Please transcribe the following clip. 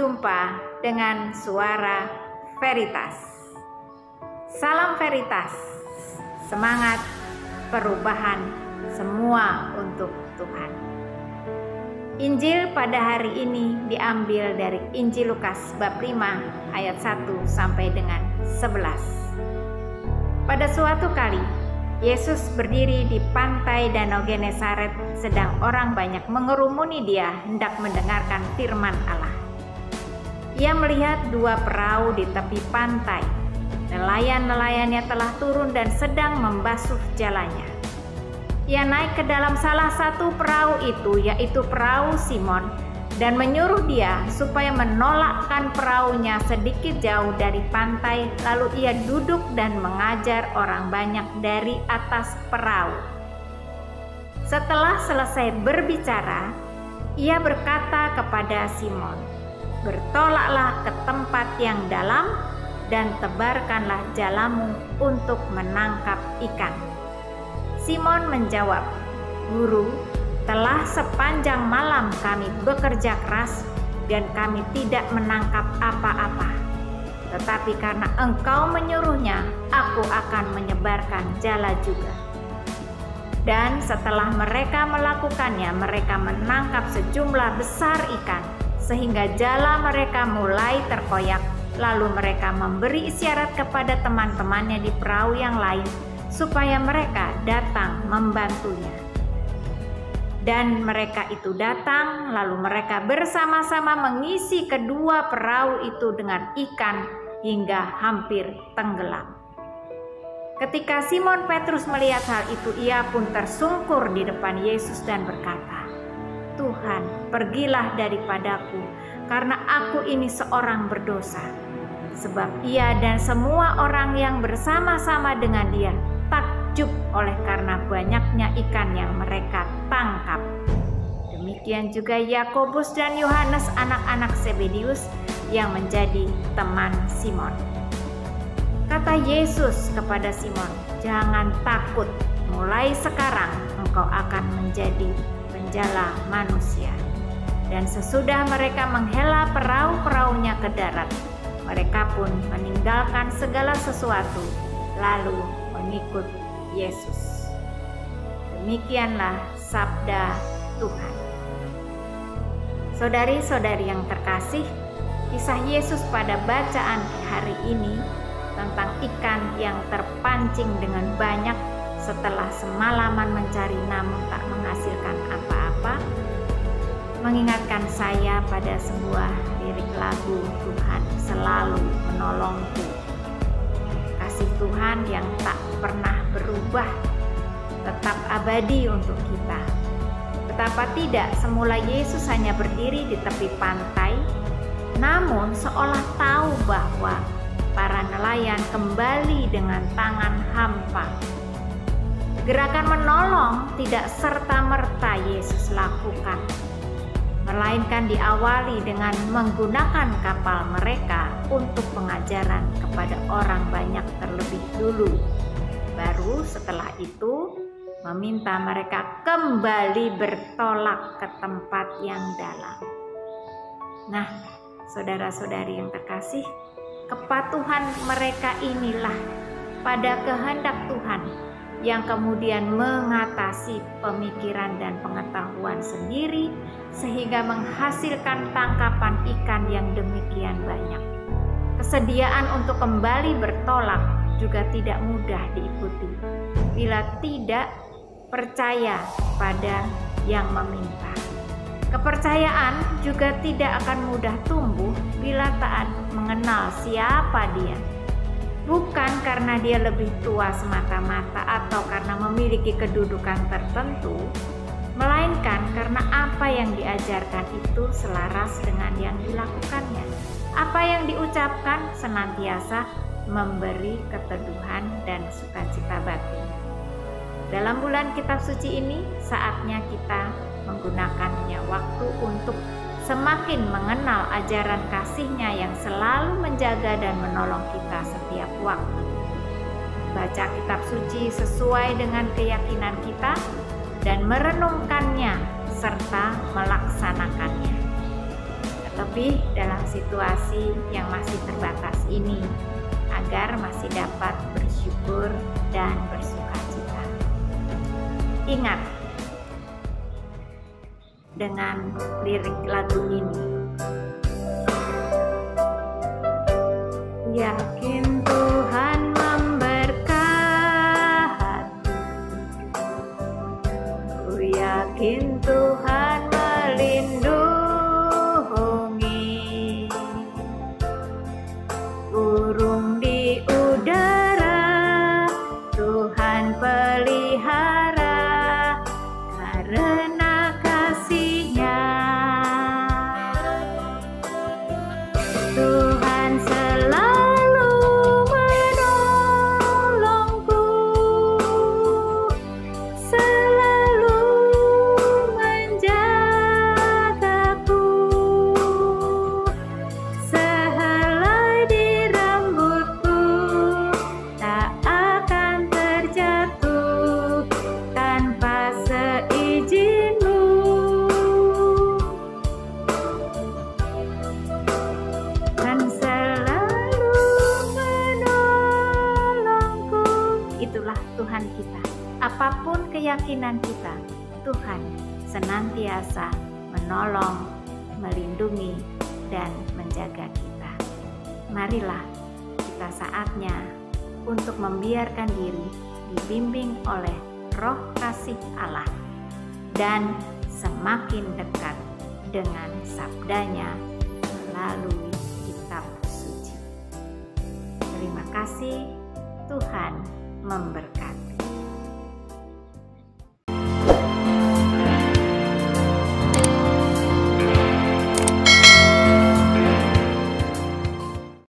jumpa dengan Suara Veritas. Salam Veritas, semangat perubahan semua untuk Tuhan. Injil pada hari ini diambil dari Injil Lukas bab 5 ayat 1 sampai dengan 11. Pada suatu kali, Yesus berdiri di pantai Danau Genesaret, sedang orang banyak mengerumuni dia hendak mendengarkan firman Allah. Ia melihat dua perahu di tepi pantai. Nelayan-nelayannya telah turun dan sedang membasuh jalannya. Ia naik ke dalam salah satu perahu itu, yaitu perahu Simon, dan menyuruh dia supaya menolakkan perahunya sedikit jauh dari pantai, lalu ia duduk dan mengajar orang banyak dari atas perahu. Setelah selesai berbicara, ia berkata kepada Simon, "Bertolaklah ke tempat yang dalam dan tebarkanlah jalamu untuk menangkap ikan." Simon menjawab, "Guru, telah sepanjang malam kami bekerja keras dan kami tidak menangkap apa-apa. Tetapi karena Engkau menyuruhnya, aku akan menyebarkan jala juga." Dan setelah mereka melakukannya, mereka menangkap sejumlah besar ikan, sehingga jala mereka mulai terkoyak. Lalu mereka memberi isyarat kepada teman-temannya di perahu yang lain, supaya mereka datang membantunya. Dan mereka itu datang, lalu mereka bersama-sama mengisi kedua perahu itu dengan ikan hingga hampir tenggelam. Ketika Simon Petrus melihat hal itu, ia pun tersungkur di depan Yesus dan berkata, "Tuhan, pergilah daripadaku, karena aku ini seorang berdosa." Sebab ia dan semua orang yang bersama-sama dengan dia takjub oleh karena banyaknya ikan yang mereka tangkap. Demikian juga Yakobus dan Yohanes, anak-anak Zebedius, yang menjadi teman Simon. Kata Yesus kepada Simon, "Jangan takut, mulai sekarang engkau akan menjadi penjala manusia." Dan sesudah mereka menghela perahu-perahunya ke darat, mereka pun meninggalkan segala sesuatu, lalu mengikut Yesus. Demikianlah sabda Tuhan. Saudari-saudari yang terkasih, kisah Yesus pada bacaan hari ini tentang ikan yang terpancing dengan banyak setelah semalaman mencari namun tak menghasilkan apa-apa, mengingatkan saya pada sebuah lirik lagu, "Tuhan selalu menolongku." Kasih Tuhan yang tak pernah berubah, tetap abadi untuk kita. Betapa tidak, semula Yesus hanya berdiri di tepi pantai, namun seolah tahu bahwa para nelayan kembali dengan tangan hampa. Gerakan menolong tidak serta-merta Yesus lakukan, melainkan diawali dengan menggunakan kapal mereka untuk pengajaran kepada orang banyak terlebih dulu. Baru setelah itu meminta mereka kembali bertolak ke tempat yang dalam. Nah, saudara-saudari yang terkasih, kepatuhan mereka inilah pada kehendak Tuhan yang kemudian mengatasi pemikiran dan pengetahuan sendiri, sehingga menghasilkan tangkapan ikan yang demikian banyak. Kesediaan untuk kembali bertolak juga tidak mudah diikuti bila tidak percaya pada yang meminta. Kepercayaan juga tidak akan mudah tumbuh bila tak mengenal siapa dia. Bukan karena dia lebih tua semata-mata atau karena memiliki kedudukan tertentu, melainkan karena apa yang diajarkan itu selaras dengan yang dilakukannya. Apa yang diucapkan senantiasa memberi keteduhan dan sukacita batin. Dalam bulan kitab suci ini, saatnya kita menggunakannya waktu untuk semakin mengenal ajaran kasih-Nya yang selalu menjaga dan menolong kita setiap waktu. Baca kitab suci sesuai dengan keyakinan kita dan merenungkannya serta melaksanakannya. terlebih dalam situasi yang masih terbatas ini, agar masih dapat bersyukur dan bersukacita. Ingat dengan lirik lagu ini, yakin Tuhan memberkati, ku yakin Tuhan melindungi, burung di udara Tuhan pelihara karena kasih-Nya. Tuhan selalu menolongku, selalu menjagaku, sehelai di rambutku tak akan terjatuh tanpa seizin-Mu. Dan selalu menolongku. Itulah Tuhan kita. Apapun keyakinan kita, Tuhan senantiasa menolong, melindungi, dan menjaga kita. Marilah kita saatnya untuk membiarkan diri dibimbing oleh roh kasih Allah dan semakin dekat dengan sabdanya melalui kitab suci. Terima kasih, Tuhan memberkati.